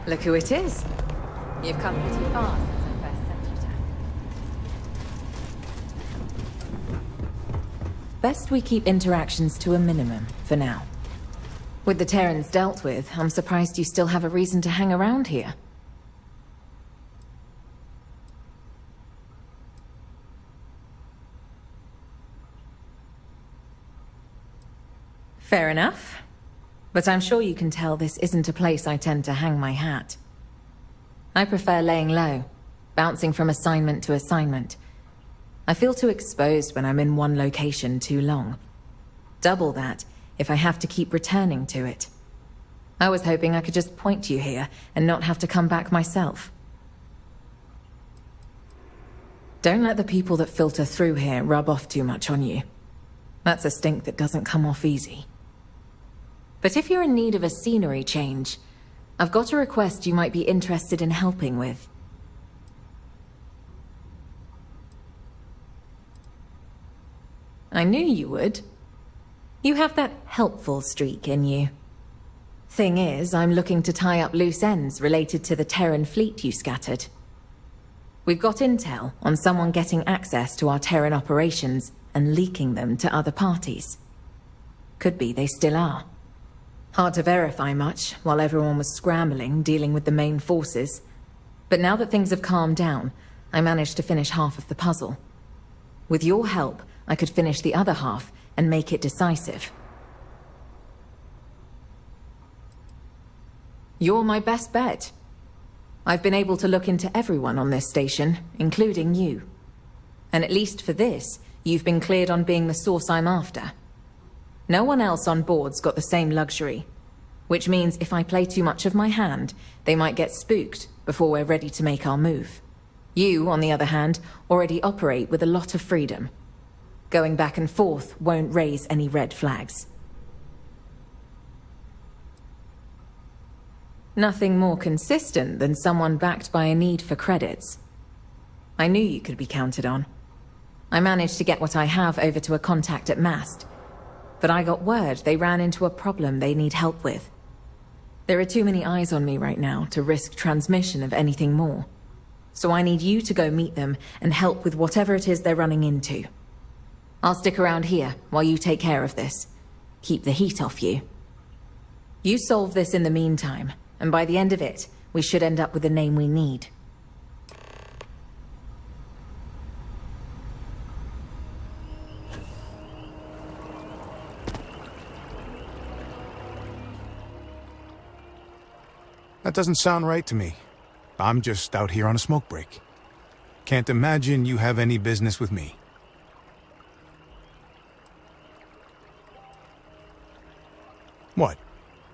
Look who it is. You've come pretty far since I first sent you down. Best we keep interactions to a minimum, for now. With the Terrans dealt with, I'm surprised you still have a reason to hang around here. Fair enough. But I'm sure you can tell this isn't a place I tend to hang my hat. I prefer laying low, bouncing from assignment to assignment. I feel too exposed when I'm in one location too long. Double that if I have to keep returning to it. I was hoping I could just point you here and not have to come back myself. Don't let the people that filter through here rub off too much on you. That's a stink that doesn't come off easy. But if you're in need of a scenery change, I've got a request you might be interested in helping with. I knew you would. You have that helpful streak in you. Thing is, I'm looking to tie up loose ends related to the Terran fleet you scattered. We've got intel on someone getting access to our Terran operations and leaking them to other parties. Could be they still are. Hard to verify much, while everyone was scrambling, dealing with the main forces. But now that things have calmed down, I managed to finish half of the puzzle. With your help, I could finish the other half and make it decisive. You're my best bet. I've been able to look into everyone on this station, including you. And at least for this, you've been cleared on being the source I'm after. No one else on board's got the same luxury. Which means if I play too much of my hand, they might get spooked before we're ready to make our move. You, on the other hand, already operate with a lot of freedom. Going back and forth won't raise any red flags. Nothing more consistent than someone backed by a need for credits. I knew you could be counted on. I managed to get what I have over to a contact at Mast. But I got word they ran into a problem they need help with. There are too many eyes on me right now to risk transmission of anything more. So I need you to go meet them and help with whatever it is they're running into. I'll stick around here while you take care of this. Keep the heat off you. You solve this in the meantime, and by the end of it, we should end up with the name we need. That doesn't sound right to me. I'm just out here on a smoke break. Can't imagine you have any business with me. What?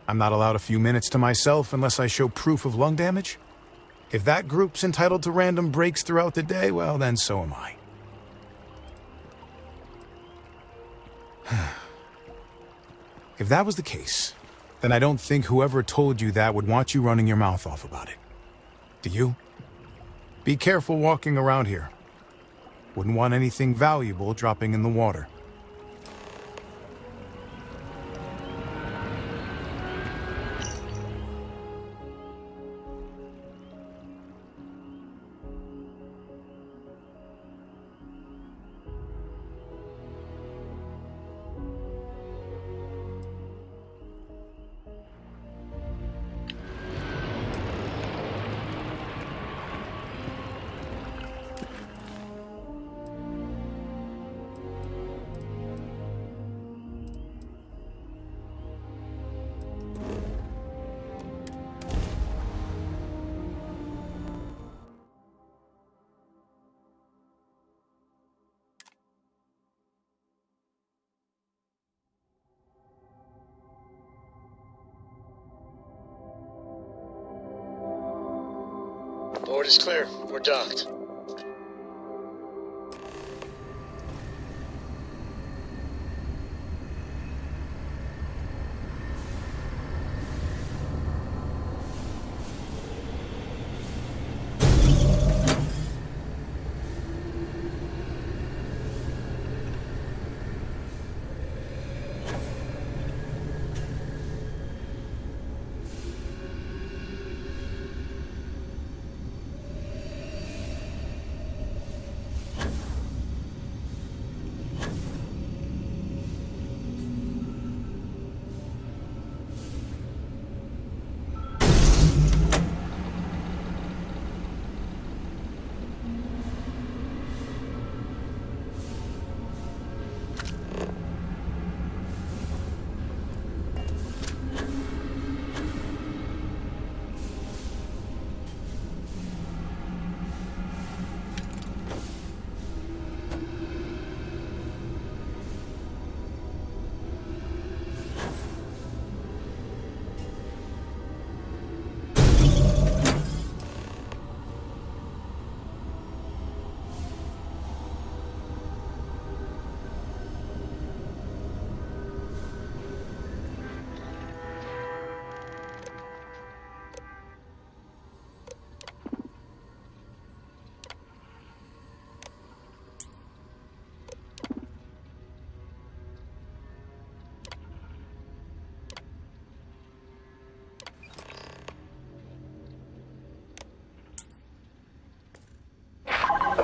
I'm not allowed a few minutes to myself unless I show proof of lung damage? If that group's entitled to random breaks throughout the day, well, then so am I. If that was the case, then I don't think whoever told you that would want you running your mouth off about it. Do you? Be careful walking around here. Wouldn't want anything valuable dropping in the water. Board is clear. We're docked.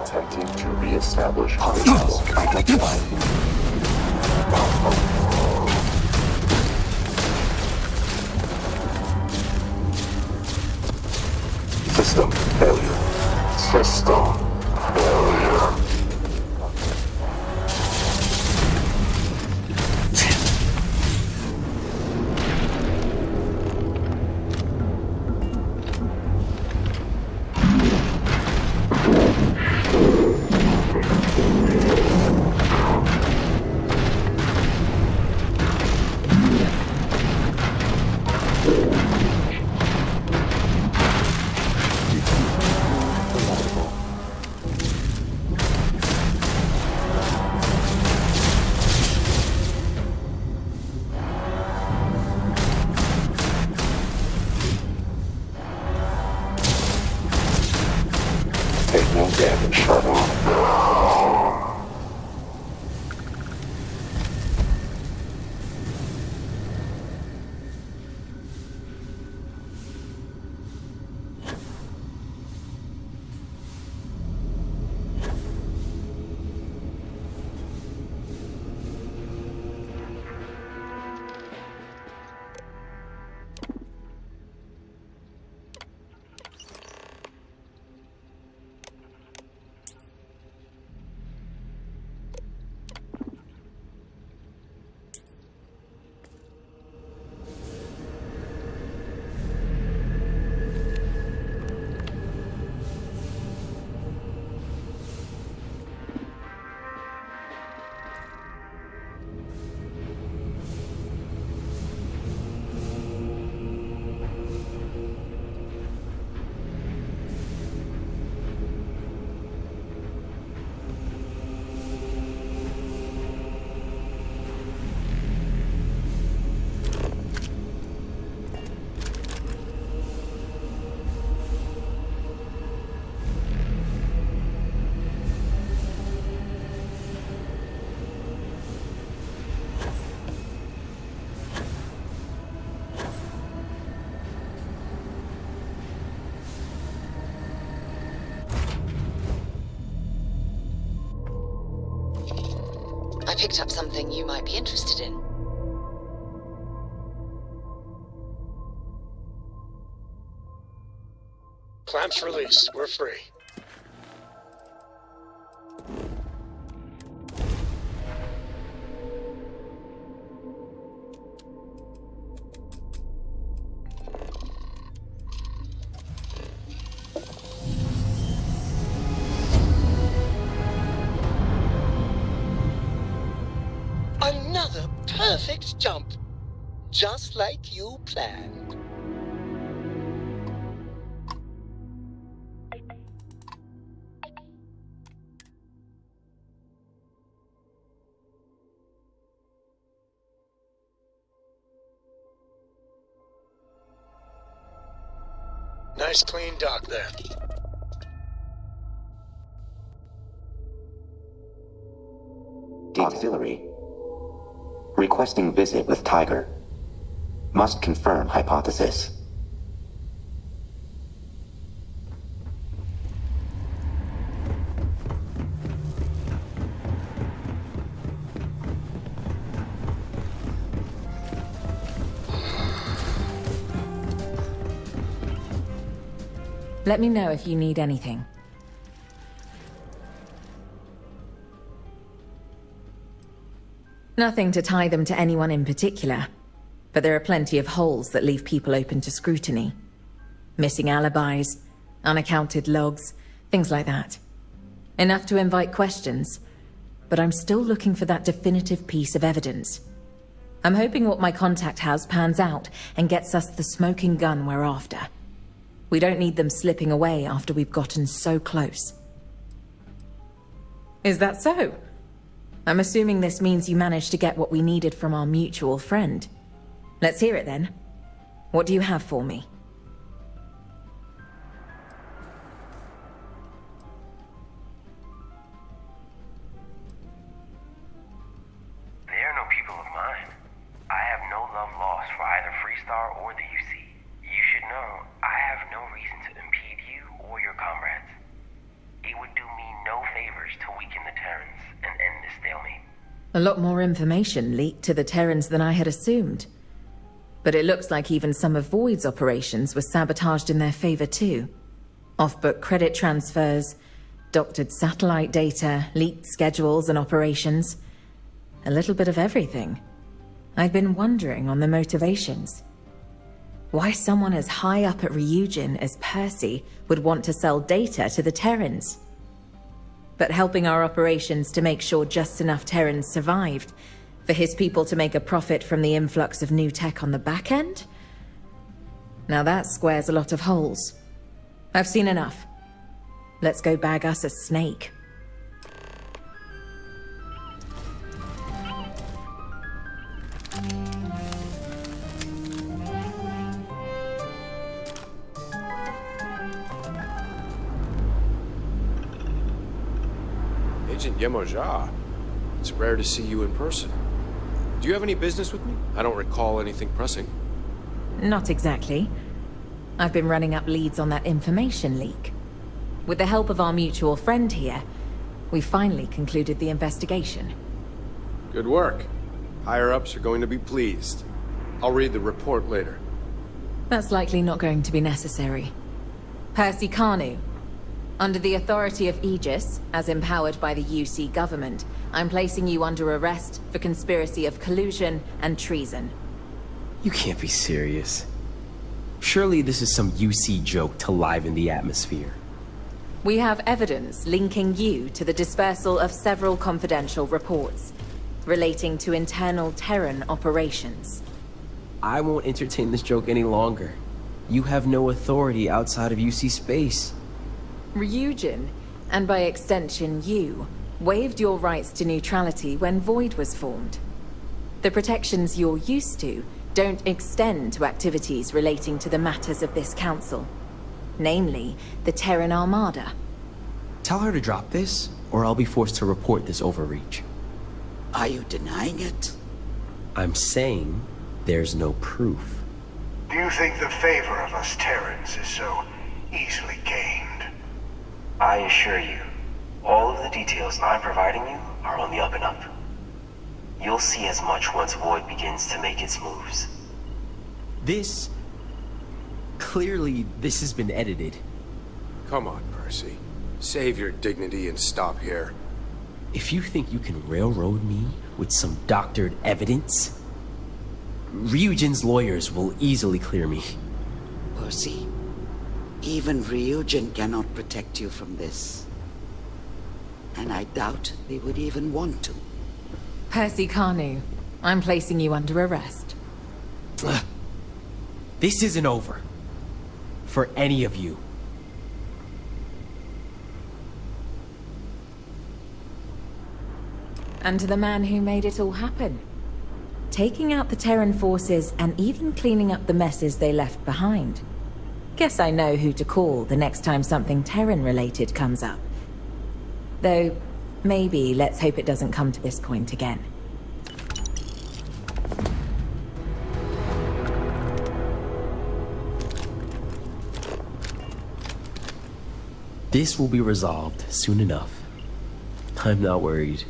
Attempting to re-establish task identified. System failure. System failure. Take no damage, Shadow. I picked up something you might be interested in. Clamps released. We're free. Another perfect jump, just like you planned. Nice clean dock there. Auxiliary. Requesting visit with Tiger. Must confirm hypothesis. Let me know if you need anything. Nothing to tie them to anyone in particular, but there are plenty of holes that leave people open to scrutiny. Missing alibis, unaccounted logs, things like that. Enough to invite questions, but I'm still looking for that definitive piece of evidence. I'm hoping what my contact has pans out and gets us the smoking gun we're after. We don't need them slipping away after we've gotten so close. Is that so? I'm assuming this means you managed to get what we needed from our mutual friend. Let's hear it then. What do you have for me? They are no people of mine. I have no love lost for either Freestar or the UC. You should know, I have no reason to impede you or your comrades. It would do me no favors to weaken the Terrans and end this stalemate. A lot more information leaked to the Terrans than I had assumed. But it looks like even some of Void's operations were sabotaged in their favor too. Off-book credit transfers, doctored satellite data, leaked schedules and operations. A little bit of everything. I've been wondering on the motivations. Why someone as high up at Ryujin as Percy would want to sell data to the Terrans. But helping our operations to make sure just enough Terrans survived, for his people to make a profit from the influx of new tech on the back end? Now that squares a lot of holes. I've seen enough. Let's go bag us a snake. Agent Yemoja, it's rare to see you in person. Do you have any business with me? I don't recall anything pressing. Not exactly. I've been running up leads on that information leak. With the help of our mutual friend here, we finally concluded the investigation. Good work. Higher-ups are going to be pleased. I'll read the report later. That's likely not going to be necessary. Percy Carnu, under the authority of Aegis, as empowered by the UC government, I'm placing you under arrest for conspiracy of collusion and treason. You can't be serious. Surely this is some UC joke to liven the atmosphere. We have evidence linking you to the dispersal of several confidential reports relating to internal Terran operations. I won't entertain this joke any longer. You have no authority outside of UC space. Ryujin, and by extension you, waived your rights to neutrality when Void was formed. The protections you're used to don't extend to activities relating to the matters of this council. Namely, the Terran Armada. Tell her to drop this, or I'll be forced to report this overreach. Are you denying it? I'm saying there's no proof. Do you think the favor of us Terrans is so easily gained? I assure you, all of the details I'm providing you are on the up and up. You'll see as much once Void begins to make its moves. Clearly, this has been edited. Come on, Percy. Save your dignity and stop here. If you think you can railroad me with some doctored evidence, Ryujin's lawyers will easily clear me. Percy, even Ryujin cannot protect you from this. And I doubt they would even want to. Percy Carnu, I'm placing you under arrest. This isn't over. For any of you. And to the man who made it all happen. Taking out the Terran forces and even cleaning up the messes they left behind. Guess I know who to call the next time something Terran-related comes up. Though, maybe let's hope it doesn't come to this point again. This will be resolved soon enough. I'm not worried.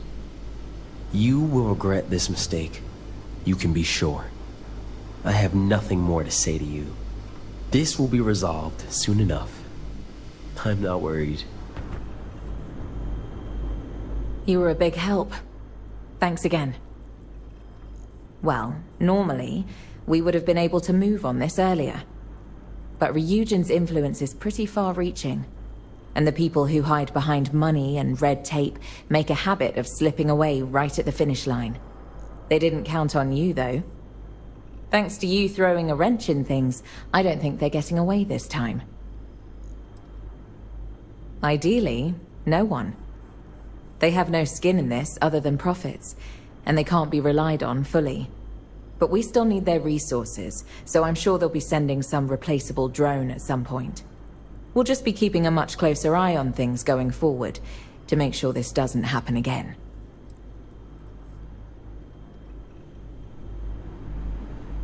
You will regret this mistake. You can be sure. I have nothing more to say to you. This will be resolved soon enough. I'm not worried. You were a big help. Thanks again. Well, normally, we would have been able to move on this earlier. But Ryujin's influence is pretty far-reaching. And the people who hide behind money and red tape make a habit of slipping away right at the finish line. They didn't count on you, though. Thanks to you throwing a wrench in things, I don't think they're getting away this time. Ideally, no one. They have no skin in this other than profits, and they can't be relied on fully. But we still need their resources, so I'm sure they'll be sending some replaceable drone at some point. We'll just be keeping a much closer eye on things going forward, to make sure this doesn't happen again.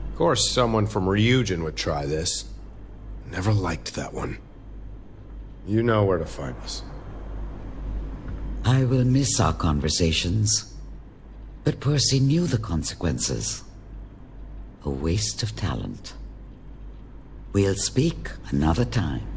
Of course someone from Ryujin would try this. Never liked that one. You know where to find us. I will miss our conversations, but Percy knew the consequences. A waste of talent. We'll speak another time.